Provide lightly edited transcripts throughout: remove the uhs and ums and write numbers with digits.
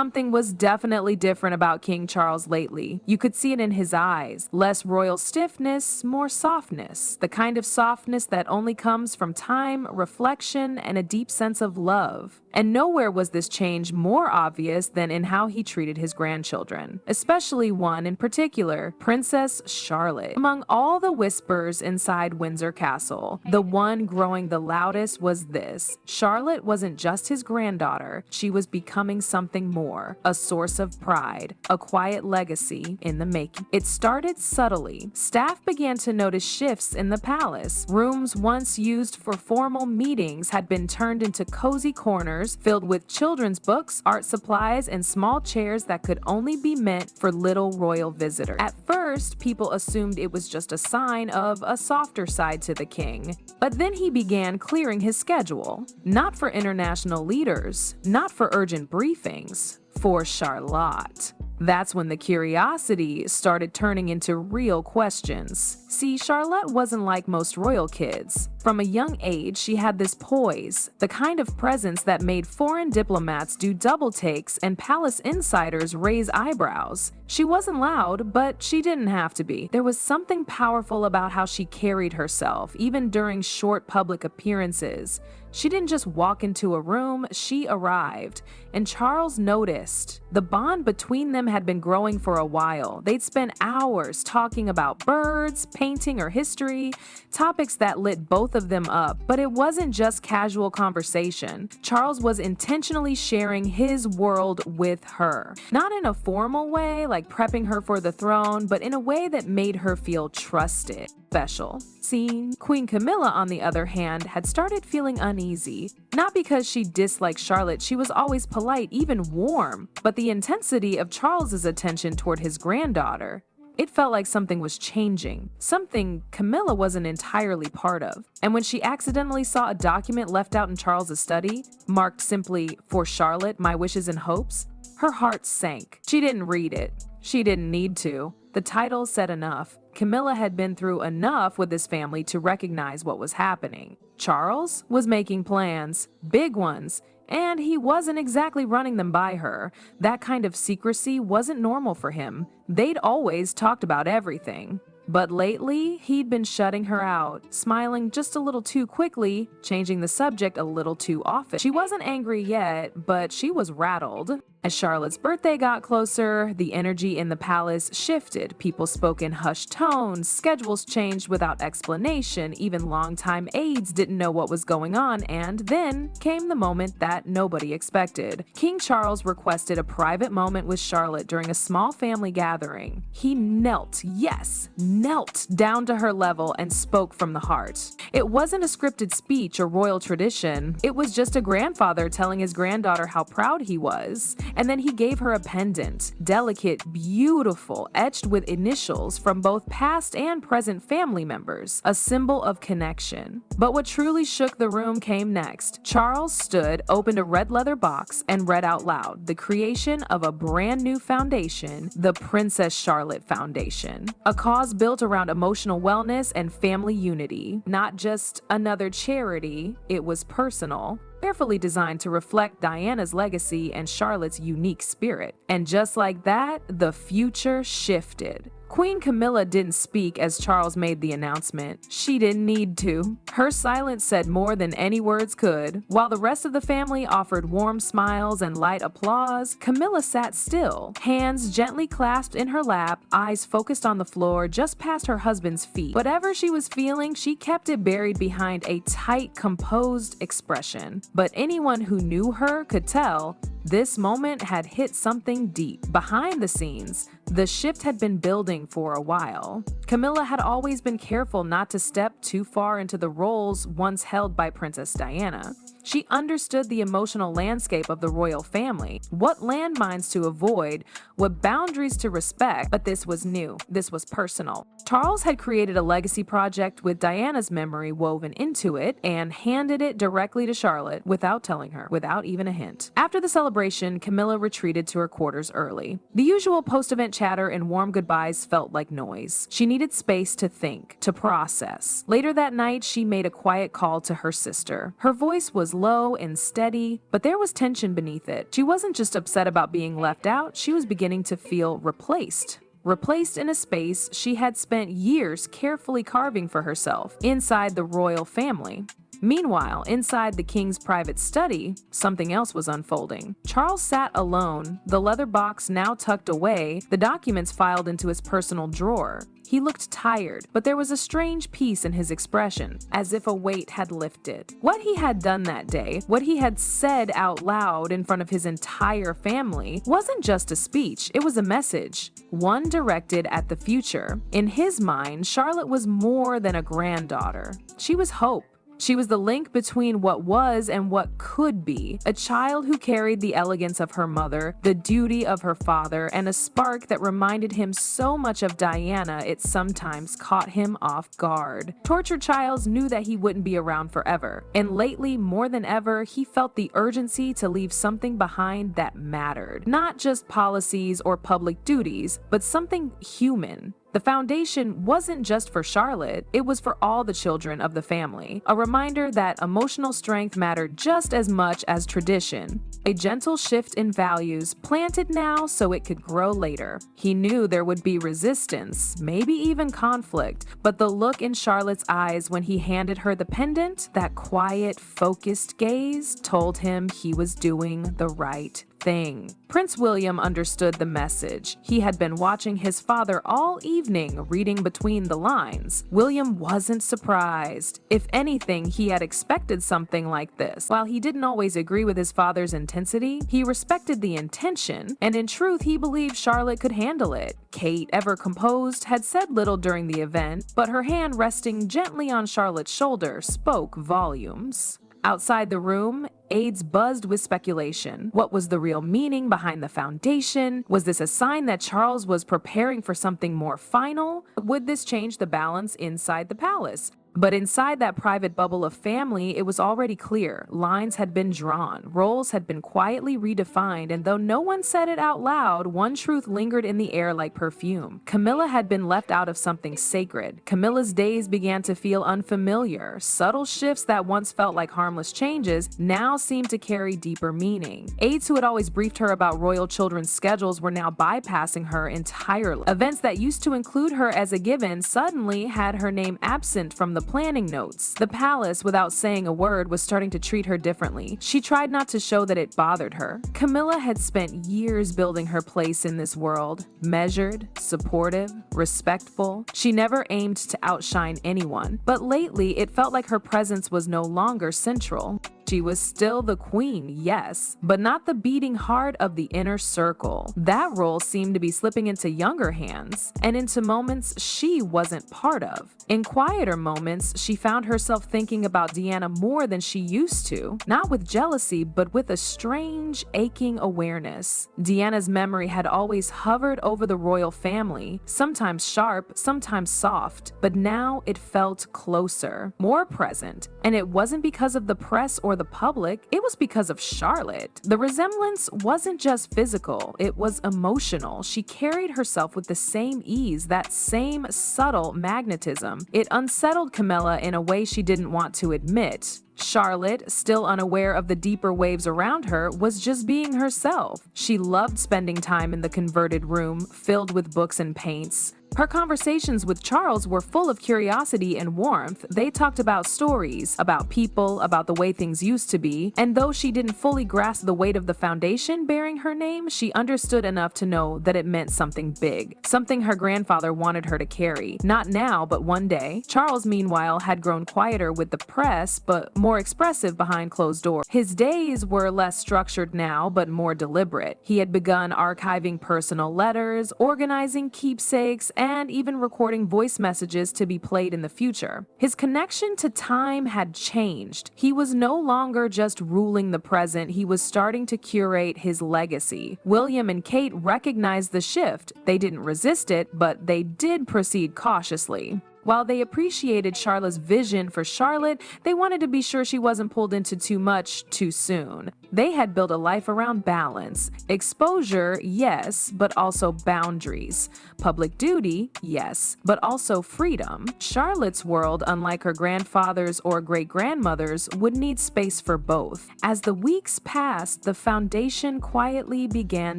Something was definitely different about King Charles lately. You could see it in his eyes. Less royal stiffness, more softness. The kind of softness that only comes from time, reflection, and a deep sense of love. And nowhere was this change more obvious than in how he treated his grandchildren, especially one in particular, Princess Charlotte. Among all the whispers inside Windsor Castle, the one growing the loudest was this: Charlotte wasn't just his granddaughter, she was becoming something more, a source of pride, a quiet legacy in the making. It started subtly. Staff began to notice shifts in the palace. Rooms once used for formal meetings had been turned into cozy corners filled with children's books, art supplies, and small chairs that could only be meant for little royal visitors. At first, people assumed it was just a sign of a softer side to the king. But then he began clearing his schedule. Not for international leaders, not for urgent briefings, for Charlotte. That's when the curiosity started turning into real questions. See, Charlotte wasn't like most royal kids. From a young age, she had this poise, the kind of presence that made foreign diplomats do double takes and palace insiders raise eyebrows. She wasn't loud, but she didn't have to be. There was something powerful about how she carried herself, even during short public appearances. She didn't just walk into a room, she arrived. And Charles noticed. The bond between them had been growing for a while. They'd spent hours talking about birds, painting, or history, topics that lit both of them up. But it wasn't just casual conversation. Charles was intentionally sharing his world with her. Not in a formal way, like prepping her for the throne, but in a way that made her feel trusted. Special. See, Queen Camilla, on the other hand, had started feeling uneasy. Not because she disliked Charlotte, she was always polite, even warm, but the intensity of Charles's attention toward his granddaughter. It felt like something was changing, something Camilla wasn't entirely part of. And when she accidentally saw a document left out in Charles's study, marked simply, "For Charlotte, my wishes and hopes," her heart sank. She didn't read it. She didn't need to. The title said enough. Camilla had been through enough with this family to recognize what was happening. Charles was making plans, big ones, and he wasn't exactly running them by her. That kind of secrecy wasn't normal for him. They'd always talked about everything. But lately, he'd been shutting her out, smiling just a little too quickly, changing the subject a little too often. She wasn't angry yet, but she was rattled. As Charlotte's birthday got closer, the energy in the palace shifted. People spoke in hushed tones, schedules changed without explanation, even longtime aides didn't know what was going on, and then came the moment that nobody expected. King Charles requested a private moment with Charlotte during a small family gathering. He knelt, yes, knelt down to her level and spoke from the heart. It wasn't a scripted speech or royal tradition. It was just a grandfather telling his granddaughter how proud he was. And then he gave her a pendant, delicate, beautiful, etched with initials from both past and present family members, a symbol of connection. But what truly shook the room came next. Charles stood, opened a red leather box, and read out loud the creation of a brand new foundation, the Princess Charlotte Foundation, a cause built around emotional wellness and family unity. Not just another charity, it was personal. Carefully designed to reflect Diana's legacy and Charlotte's unique spirit. And just like that, the future shifted. Queen Camilla didn't speak as Charles made the announcement. She didn't need to. Her silence said more than any words could. While the rest of the family offered warm smiles and light applause, Camilla sat still, hands gently clasped in her lap, eyes focused on the floor just past her husband's feet. Whatever she was feeling, she kept it buried behind a tight, composed expression. But anyone who knew her could tell this moment had hit something deep. Behind the scenes, the shift had been building for a while. Camilla had always been careful not to step too far into the roles once held by Princess Diana. She understood the emotional landscape of the royal family, what landmines to avoid, what boundaries to respect, but this was new, this was personal. Charles had created a legacy project with Diana's memory woven into it and handed it directly to Charlotte without telling her, without even a hint. After the celebration, Camilla retreated to her quarters early. The usual post-event chatter and warm goodbyes felt like noise. She needed space to think, to process. Later that night, she made a quiet call to her sister. Her voice was was low and steady, but there was tension beneath it. She wasn't just upset about being left out, she was beginning to feel replaced. Replaced in a space she had spent years carefully carving for herself inside the royal family. Meanwhile, inside the king's private study, something else was unfolding. Charles sat alone, the leather box now tucked away, the documents filed into his personal drawer. He looked tired, but there was a strange peace in his expression, as if a weight had lifted. What he had done that day, what he had said out loud in front of his entire family, wasn't just a speech, it was a message, one directed at the future. In his mind, Charlotte was more than a granddaughter. She was hope. She was the link between what was and what could be, a child who carried the elegance of her mother, the duty of her father, and a spark that reminded him so much of Diana it sometimes caught him off guard. Tortured Charles knew that he wouldn't be around forever, and lately, more than ever, he felt the urgency to leave something behind that mattered. Not just policies or public duties, but something human. The foundation wasn't just for Charlotte, it was for all the children of the family. A reminder that emotional strength mattered just as much as tradition. A gentle shift in values, planted now so it could grow later. He knew there would be resistance, maybe even conflict, but the look in Charlotte's eyes when he handed her the pendant, that quiet, focused gaze, told him he was doing the right thing. Prince William understood the message. He had been watching his father all evening, reading between the lines. William wasn't surprised. If anything, he had expected something like this. While he didn't always agree with his father's intensity, he respected the intention, and in truth, he believed Charlotte could handle it. Kate, ever composed, had said little during the event, but her hand resting gently on Charlotte's shoulder spoke volumes. Outside the room, aides buzzed with speculation. What was the real meaning behind the foundation? Was this a sign that Charles was preparing for something more final? Would this change the balance inside the palace? But inside that private bubble of family, it was already clear. Lines had been drawn, roles had been quietly redefined, and though no one said it out loud, one truth lingered in the air like perfume. Camilla had been left out of something sacred. Camilla's days began to feel unfamiliar. Subtle shifts that once felt like harmless changes now seemed to carry deeper meaning. Aides who had always briefed her about royal children's schedules were now bypassing her entirely. Events that used to include her as a given suddenly had her name absent from the planning notes. The palace, without saying a word, was starting to treat her differently. She tried not to show that it bothered her. Camilla had spent years building her place in this world. Measured, supportive, respectful. She never aimed to outshine anyone. But lately, it felt like her presence was no longer central. She was still the queen, yes, but not the beating heart of the inner circle. That role seemed to be slipping into younger hands, and into moments she wasn't part of. In quieter moments, she found herself thinking about Diana more than she used to, not with jealousy, but with a strange, aching awareness. Diana's memory had always hovered over the royal family, sometimes sharp, sometimes soft, but now it felt closer, more present, and it wasn't because of the press or the public, it was because of Charlotte. The resemblance wasn't just physical, it was emotional. She carried herself with the same ease, that same subtle magnetism. It unsettled Camilla in a way she didn't want to admit. Charlotte, still unaware of the deeper waves around her, was just being herself. She loved spending time in the converted room, filled with books and paints. Her conversations with Charles were full of curiosity and warmth. They talked about stories, about people, about the way things used to be, and though she didn't fully grasp the weight of the foundation bearing her name, she understood enough to know that it meant something big, something her grandfather wanted her to carry. Not now, but one day. Charles, meanwhile, had grown quieter with the press, but more expressive behind closed doors. His days were less structured now, but more deliberate. He had begun archiving personal letters, organizing keepsakes, and even recording voice messages to be played in the future. His connection to time had changed. He was no longer just ruling the present, he was starting to curate his legacy. William and Kate recognized the shift. They didn't resist it, but they did proceed cautiously. While they appreciated Charlotte's vision for Charlotte, they wanted to be sure she wasn't pulled into too much too soon. They had built a life around balance. Exposure, yes, but also boundaries. Public duty, yes, but also freedom. Charlotte's world, unlike her grandfather's or great-grandmother's, would need space for both. As the weeks passed, the foundation quietly began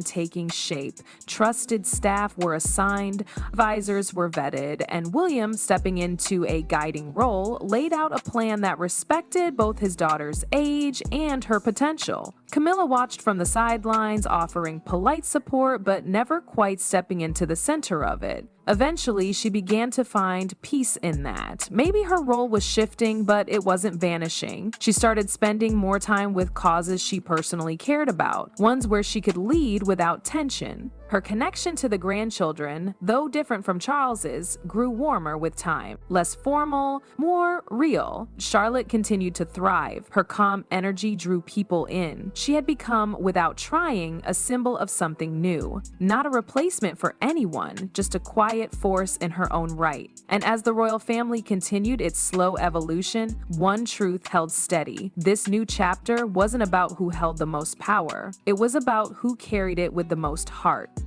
taking shape. Trusted staff were assigned, advisors were vetted, and William, stepping into a guiding role, laid out a plan that respected both his daughter's age and her potential. Camilla watched from the sidelines, offering polite support but never quite stepping into the center of it. Eventually, she began to find peace in that. Maybe her role was shifting, but it wasn't vanishing. She started spending more time with causes she personally cared about, ones where she could lead without tension. Her connection to the grandchildren, though different from Charles's, grew warmer with time. Less formal, more real. Charlotte continued to thrive. Her calm energy drew people in. She had become, without trying, a symbol of something new. Not a replacement for anyone, just a quiet force in her own right. And as the royal family continued its slow evolution, one truth held steady. This new chapter wasn't about who held the most power. It was about who carried it with the most heart.